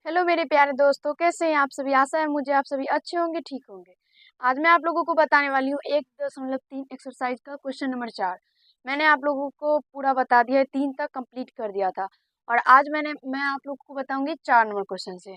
Hello मेरे प्यारे दोस्तों, कैसे हैं आप सभी। आशा है मुझे आप सभी अच्छे होंगे, ठीक होंगे। आज मैं आप लोगों को बताने वाली हूँ 1.3 एक्सरसाइज का क्वेश्चन नंबर 4। मैंने आप लोगों को पूरा बता दिया है, 3 तक कंप्लीट कर दिया था। और आज मैं आप लोगों को बताऊंगी 4 नंबर क्वेश्चन से।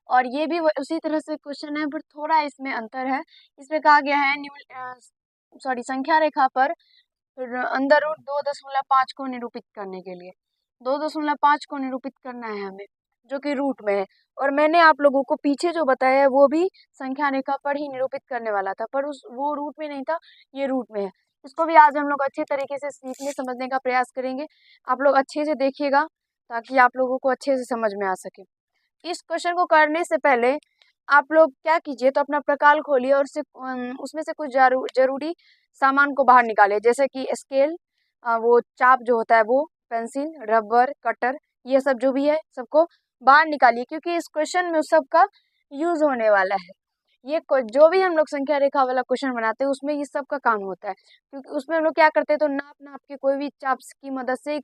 और ये भी उसी तरह से क्वेश्चन है, पर थोड़ा इसमें अंतर है। इसमें कहा गया है संख्या रेखा पर अंदर रूट 2.5 को निरूपित करने के लिए 2.5 को निरूपित करना है हमें, जो कि रूट में है। और मैंने आप लोगों को पीछे जो बताया है वो भी संख्या रेखा पर ही निरूपित करने वाला था, पर वो रूट में नहीं था, ये रूट में है। इसको भी आज हम लोग अच्छे तरीके से सीखने समझने का प्रयास करेंगे। आप लोग अच्छे से देखिएगा ताकि आप लोगों को अच्छे से समझ में आ सके। इस क्वेश्चन को करने से पहले आप लोग क्या कीजिए, तो अपना प्रकाल खोलिए और उसमें से कुछ जरूरी सामान को बाहर निकालिए, जैसे कि स्केल, वो चाप जो होता है वो, पेंसिल, रबर, कटर, ये सब जो भी है सबको बाहर निकालिए, क्योंकि इस क्वेश्चन में उस सब का यूज होने वाला है। जो भी हम लोग संख्या रेखा वाला क्वेश्चन बनाते हैं उसमें ये सब का काम होता है, क्योंकि उसमें हम लोग क्या करते हैं, तो नाप नाप के कोई भी चाप की मदद से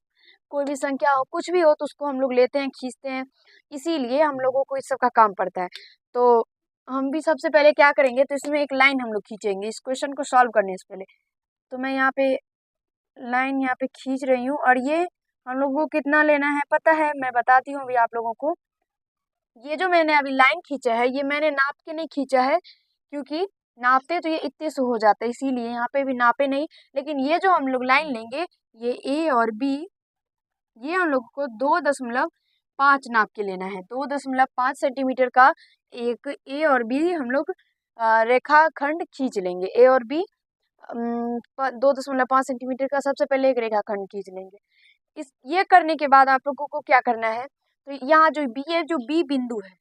कोई भी संख्या हो, कुछ भी हो, तो उसको हम लोग लेते हैं, खींचते हैं। इसीलिए हम लोगों को इस सब का काम पड़ता है। तो हम भी सबसे पहले क्या करेंगे, तो इसमें एक लाइन हम लोग खींचेंगे इस क्वेश्चन को सॉल्व करने से पहले। तो मैं यहाँ पे लाइन यहाँ पे खींच रही हूँ, और ये हम लोगों को कितना लेना है पता है, मैं बताती हूँ अभी आप लोगों को। ये जो मैंने अभी लाइन खींचा है, ये मैंने नाप के नहीं खींचा है, क्योंकि नापते तो ये इतने से हो जाता है, इसीलिए यहाँ पे भी नापे नहीं। लेकिन ये जो हम लोग लाइन लेंगे, ये ए और बी, ये हम लोग को 2.5 नाप के लेना है। 2.5 सेंटीमीटर का एक ए और बी हम लोग रेखाखंड खींच लेंगे। ए और बी 2.5 सेंटीमीटर का सबसे पहले एक रेखाखंड खींच लेंगे। ये करने के बाद आप लोगों को क्या करना है, तो यहाँ जो बी है, जो बी बिंदु है,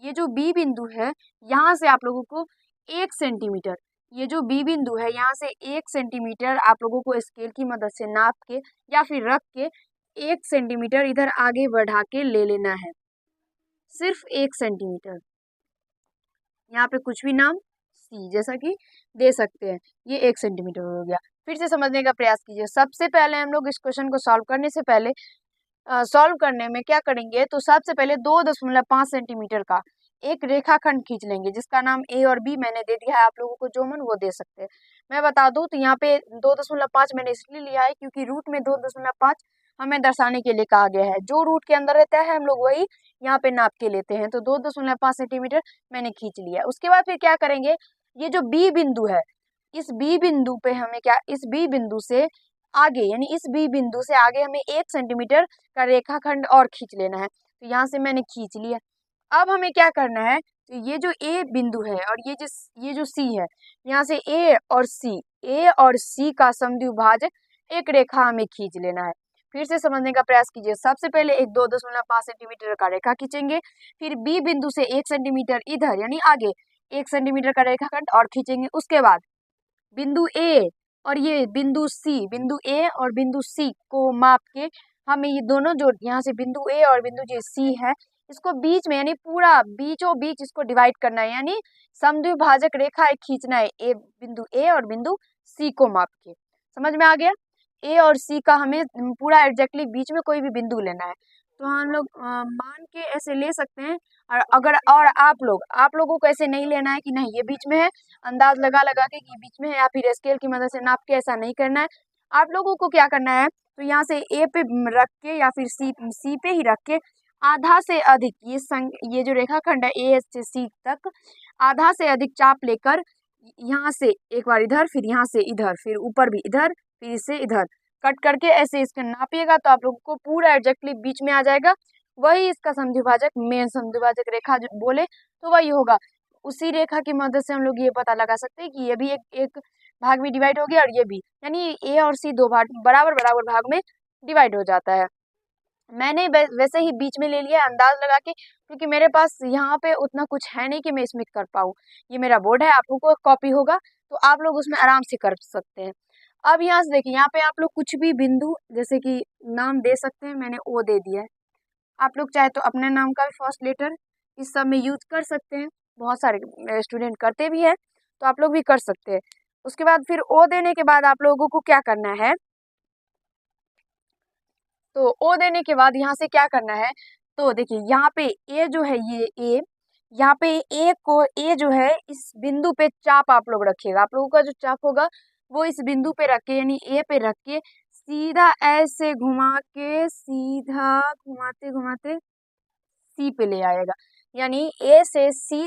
ये जो बी बिंदु है, यहाँ से आप लोगों को 1 सेंटीमीटर, ये जो बी बिंदु है यहाँ से 1 सेंटीमीटर आप लोगों को स्केल की मदद से नाप के या फिर रख के 1 सेंटीमीटर इधर आगे बढ़ा के ले लेना है। सिर्फ 1 सेंटीमीटर। यहाँ पे कुछ भी नाम सी जैसा कि दे सकते हैं। ये 1 सेंटीमीटर हो गया। फिर से समझने का प्रयास कीजिए। सबसे पहले हम लोग इस क्वेश्चन को सॉल्व करने से पहले सॉल्व करने में क्या करेंगे, तो सबसे पहले 2.5 सेंटीमीटर का एक रेखाखंड खींच लेंगे, जिसका नाम ए और बी मैंने दे दिया है। आप लोगों को जो मन वो दे सकते हैं। मैं बता दूं तो यहाँ पे 2.5 मैंने इसलिए लिया है क्योंकि रूट में 2.5 हमें दर्शाने के लिए कहा गया है। जो रूट के अंदर रहता है हम लोग वही यहाँ पे नाप के लेते हैं। तो 2.5 सेंटीमीटर मैंने खींच लिया। उसके बाद फिर क्या करेंगे, ये जो बी बिंदु है, इस बी बिंदु पे हमें क्या, इस बी बिंदु से आगे, यानी इस बी बिंदु से आगे हमें 1 सेंटीमीटर का रेखाखंड और खींच लेना है। तो यहाँ से मैंने खींच लिया। अब हमें क्या करना है, तो ये जो ए बिंदु है और ये जो सी है, यहाँ से ए और सी का समद्विभाजक एक रेखा हमें खींच लेना है। फिर से समझने का प्रयास कीजिए। सबसे पहले एक 2.5 सेंटीमीटर का रेखा खींचेंगे, फिर बी बिंदु से 1 सेंटीमीटर इधर यानी आगे 1 सेंटीमीटर का रेखाखंड और खींचेंगे। उसके बाद बिंदु ए और ये बिंदु ए और बिंदु सी को माप के हमें ये दोनों जो यहाँ से बिंदु ए और बिंदु जो सी है, इसको बीच में यानी पूरा बीचों बीच इसको डिवाइड करना है, यानी समद्विभाजक रेखा एक खींचना है बिंदु ए और बिंदु सी को माप के। समझ में आ गया। ए और सी का हमें पूरा एग्जैक्टली बीच में कोई भी बिंदु लेना है। तो हम लोग मान के ऐसे ले सकते हैं। और अगर और आप लोगों को ऐसे नहीं लेना है कि नहीं ये बीच में है, अंदाज लगा लगा के कि बीच में है या फिर स्केल की मदद से नाप के, ऐसा नहीं करना है। आप लोगों को क्या करना है, तो यहाँ से ए पे रख के या फिर सी पे ही रख के आधा से अधिक ये जो रेखाखंड है ए से सी तक, आधा से अधिक चाप लेकर यहाँ से एक बार इधर, फिर यहाँ से इधर, फिर ऊपर भी इधर, फिर इससे इधर कट करके ऐसे इसके नापिएगा, तो आप लोगों को पूरा एग्जैक्टली बीच में आ जाएगा। वही इसका समद्विभाजक, मेन समद्विभाजक रेखा जो बोले तो वही होगा। उसी रेखा की मदद से हम लोग ये पता लगा सकते हैं कि ये भी एक भाग में डिवाइड हो गया और ये भी, यानी ए और सी दो भाग बराबर बराबर भाग में डिवाइड हो जाता है। मैंने वैसे ही बीच में ले लिया अंदाज लगा के, क्योंकि मेरे पास यहाँ पे उतना कुछ है नहीं कि मैं इसमें कर पाऊँ। ये मेरा बोर्ड है, आप लोगों को कॉपी होगा तो आप लोग उसमें आराम से कर सकते हैं। अब यहाँ से देखिए, यहाँ पे आप लोग कुछ भी बिंदु जैसे कि नाम दे सकते हैं। मैंने ओ दे दिया है। आप लोग चाहे तो अपने नाम का भी फर्स्ट लेटर इस सब में यूज कर सकते हैं। बहुत सारे स्टूडेंट करते भी है, तो आप लोग भी कर सकते हैं। उसके बाद फिर ओ देने के बाद आप लोगों को क्या करना है, तो ओ देने के बाद यहाँ से क्या करना है, तो देखिए यहाँ पे ए जो है, ये ए, यहाँ पे ए जो है इस बिंदु पे चाप आप लोग रखिएगा। आप लोगों का जो चाप होगा वो इस बिंदु पे रख के, यानी ए पे रख के सीधा ऐसे घुमा के, सीधा घुमाते घुमाते सी पे ले आएगा। यानी ए से सी,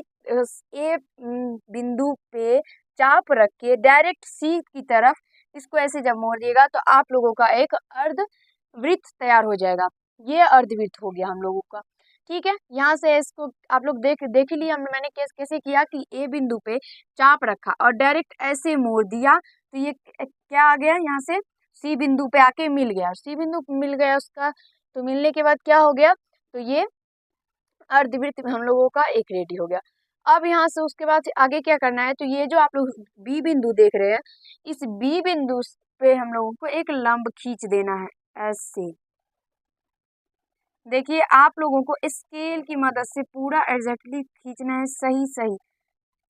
ए बिंदु पे चाप रख के डायरेक्ट सी की तरफ इसको ऐसे जब मोड़ दिएगा तो आप लोगों का एक अर्ध वृत्त तैयार हो जाएगा। ये अर्धवृत्त हो गया हम लोगों का। ठीक है, यहाँ से इसको आप लोग देख ही लिया मैंने कैसे किया कि ए बिंदु पे चाप रखा और डायरेक्ट ऐसे मोड़ दिया तो ये क्या आ गया, यहाँ से सी बिंदु पे आके मिल गया। सी बिंदु मिल गया उसका, तो मिलने के बाद क्या हो गया, तो ये अर्धवृत्त हम लोगों का एक रेडी हो गया। अब यहाँ से उसके बाद आगे क्या करना है, तो ये जो आप लोग बी बिंदु देख रहे हैं, इस बी बिंदु पे हम लोगों को एक लंब खींच देना है ऐसे। देखिए आप लोगों को स्केल की मदद से पूरा एग्जैक्टली खींचना है, सही सही।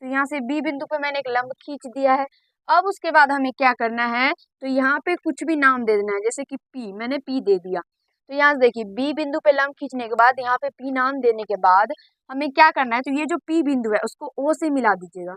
तो यहाँ से बी बिंदु पे मैंने एक लंब खींच दिया है। अब उसके बाद हमें क्या करना है, तो यहाँ पे कुछ भी नाम दे देना है, जैसे कि पी, मैंने पी दे दिया। तो यहाँ से देखिए बी बिंदु पे लंब खींचने के बाद यहाँ पे पी नाम देने के बाद हमें क्या करना है, तो ये जो पी बिंदु है उसको ओ से मिला दीजिएगा।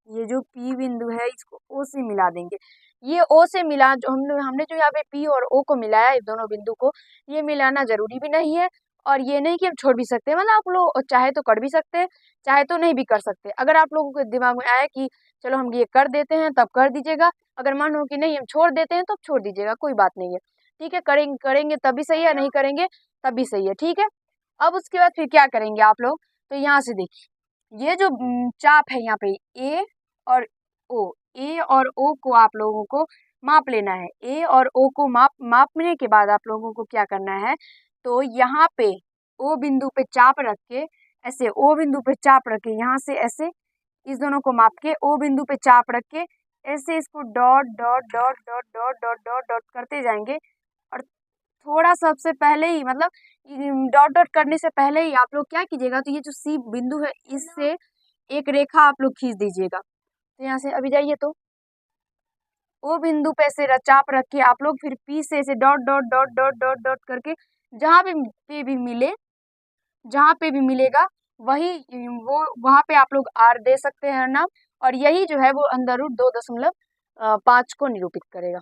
ये जो पी बिंदु है इसको ओ से मिला देंगे। ये ओ से मिला, जो हमने जो यहाँ पे पी और ओ को मिलाया है, दोनों बिंदु को, ये मिलाना जरूरी भी नहीं है और ये नहीं कि हम छोड़ भी सकते हैं। मतलब आप लोग चाहे तो कर भी सकते हैं, चाहे तो नहीं भी कर सकते। अगर आप लोगों के दिमाग में आया कि चलो हम ये कर देते हैं, तब कर दीजिएगा। अगर मन हो कि नहीं हम छोड़ देते हैं, तो छोड़ दीजिएगा, कोई बात नहीं है। ठीक है, करेंगे तब भी सही है, नहीं करेंगे तब भी सही है। ठीक है, अब उसके बाद फिर क्या करेंगे आप लोग, तो यहाँ से देखिए ये जो चाप है यहाँ पे ए और ओ, ए और ओ को आप लोगों को माप लेना है। ए और ओ को मापने के बाद आप लोगों को क्या करना है, तो यहाँ पे ओ बिंदु पे चाप रख के ऐसे, ओ बिंदु पे चाप रख के यहाँ से ऐसे इस दोनों को माप के ओ बिंदु पे चाप रख के ऐसे इसको dot dot dot dot dot dot dot dot करते जाएंगे। और थोड़ा सबसे पहले ही, मतलब डॉट डॉट करने से पहले ही आप लोग क्या कीजिएगा, तो ये जो सी बिंदु है इससे एक रेखा आप लोग खींच दीजिएगा। तो यहाँ से अभी जाइए, तो ओ बिंदु पे से चाप रख के आप लोग फिर पी से ऐसे dot dot dot dot dot dot करके जहाँ पे भी मिले, जहाँ पे भी मिलेगा वही वो वहाँ पे आप लोग आर दे सकते हैं नाम, और यही जो है वो अंदर रूट 2.5 को निरूपित करेगा।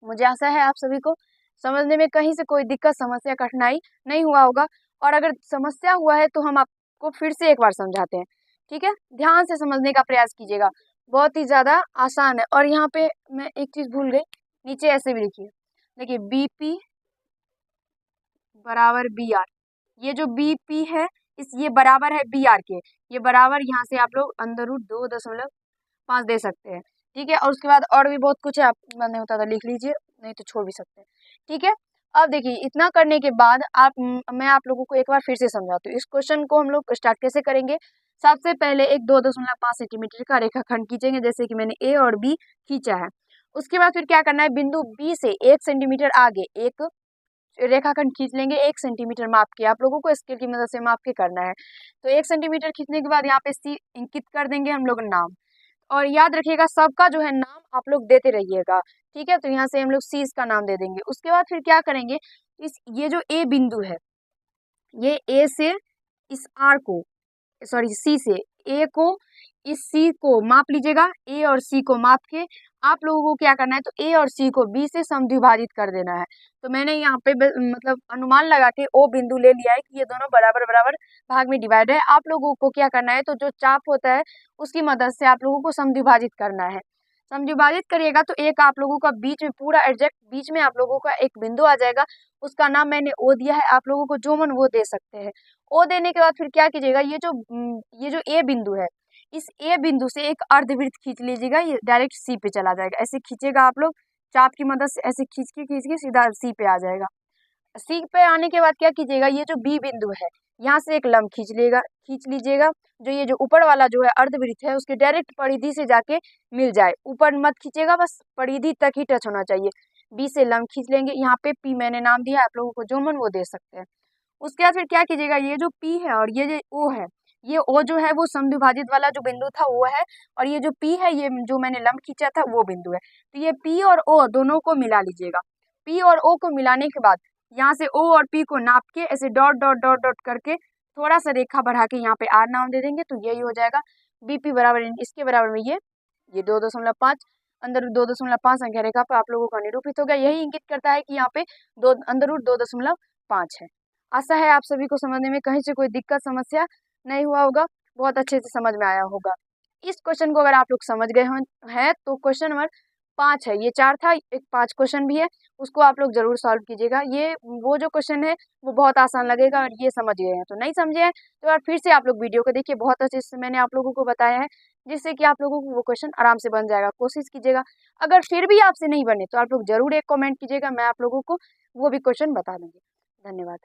मुझे आशा है आप सभी को समझने में कहीं से कोई दिक्कत, समस्या, कठिनाई नहीं हुआ होगा। और अगर समस्या हुआ है तो हम आपको फिर से एक बार समझाते हैं। ठीक है, ध्यान से समझने का प्रयास कीजिएगा, बहुत ही ज़्यादा आसान है। और यहाँ पे मैं एक चीज़ भूल गई, नीचे ऐसे भी लिखिए, देखिए बी पी बराबर बी आर। ये जो बी पी है ये बराबर है बी आर के। ये बराबर यहाँ से आप लोग अंदर रूट 2.5 दे सकते हैं। ठीक है, और उसके बाद और भी बहुत कुछ है, आप नहीं होता तो लिख लीजिए, नहीं तो छोड़ भी सकते हैं। ठीक है, अब देखिए इतना करने के बाद मैं आप लोगों को एक बार फिर से समझाती हूँ। इस क्वेश्चन को हम लोग स्टार्ट कैसे करेंगे, सबसे पहले एक 2.5 सेंटीमीटर का रेखाखंड खींचेंगे, जैसे कि मैंने ए और बी खींचा है। उसके बाद फिर क्या करना है, बिंदु बी से 1 सेंटीमीटर आगे एक रेखाखंड खींच लेंगे। 1 सेंटीमीटर माप के, आप लोगों को स्केल की मदद से माप के करना है। तो 1 सेंटीमीटर खींचने के बाद यहाँ पे सी इंकित कर देंगे हम लोग नाम, और याद रखिएगा सबका जो है नाम आप लोग देते रहिएगा। ठीक है, तो यहाँ से हम लोग सी इसका नाम दे देंगे। उसके बाद फिर क्या करेंगे, ये जो ए बिंदु है, ये ए से इस आर को, सॉरी सी से ए को, इस सी को माप लीजिएगा। ए और सी को माप के आप लोगों को क्या करना है, तो ए और सी को बी से समद्विभाजित कर देना है। तो मैंने यहाँ पे मतलब अनुमान लगा के ओ बिंदु ले लिया है कि ये दोनों बराबर बराबर भाग में डिवाइड है। आप लोगों को क्या करना है, तो जो चाप होता है उसकी मदद से आप लोगों को समद्विभाजित करना है। समद्विभाजित करिएगा तो एक आप लोगों का बीच में, पूरा एग्जैक्ट बीच में आप लोगों का एक बिंदु आ जाएगा। उसका नाम मैंने ओ दिया है, आप लोगों को जो मन वो दे सकते हैं। ओ देने के बाद फिर क्या कीजिएगा, ये जो ए बिंदु है, इस ए बिंदु से एक अर्धवृत्त खींच लीजिएगा। ये डायरेक्ट सी पे चला जाएगा। ऐसे खींचेगा आप लोग चाप की मदद से, ऐसे खींच के सीधा सी पे आ जाएगा। सी पे आने के बाद क्या कीजिएगा, ये जो बी बिंदु है यहाँ से एक लंब खींच लीजिएगा, जो ये जो ऊपर वाला जो है अर्धवृत्त है उसके डायरेक्ट परिधि से जाके मिल जाए। ऊपर मत खींचेगा, बस परिधि तक ही टच होना चाहिए। बी से लंब खींच लेंगे। यहाँ पे पी मैंने नाम दिया, आप लोगों को जो मन वो दे सकते हैं। उसके बाद फिर क्या कीजिएगा, ये जो पी है और ये जो ओ है, ये ओ जो है वो समद्विभाजित वाला जो बिंदु था वो है, और ये जो पी है ये जो मैंने लंब खींचा था वो बिंदु है। तो ये पी और ओ दोनों को मिला लीजिएगा। पी और ओ को मिलाने के बाद यहाँ से ओ और पी को नाप के ऐसे डॉट डॉट डॉट डॉट करके थोड़ा सा रेखा बढ़ा के यहाँ पे आर नाम दे देंगे, तो यही हो जाएगा बीपी बराबर इसके बराबर में ये 2.5 अंदर 2.5 संख्या रेखा पर आप लोगों का निरूपित हो गया। यही इंगित करता है कि यहाँ पे अंदर रूट 2.5 है। आशा है आप सभी को समझने में कहीं से कोई दिक्कत समस्या नहीं हुआ होगा, बहुत अच्छे से समझ में आया होगा। इस क्वेश्चन को अगर आप लोग समझ गए हैं तो क्वेश्चन नंबर 5 है, ये 4 था, एक 5 क्वेश्चन भी है, उसको आप लोग जरूर सॉल्व कीजिएगा। ये वो जो क्वेश्चन है वो बहुत आसान लगेगा, और ये समझ गए हैं तो नहीं समझे हैं तो यार फिर से आप लोग वीडियो को देखिए, बहुत अच्छे से मैंने आप लोगों को बताया है, जिससे कि आप लोगों को वो क्वेश्चन आराम से बन जाएगा। कोशिश कीजिएगा, अगर फिर भी आपसे नहीं बने तो आप लोग जरूर एक कमेंट कीजिएगा, मैं आप लोगों को वो भी क्वेश्चन बता दूंगी। धन्यवाद।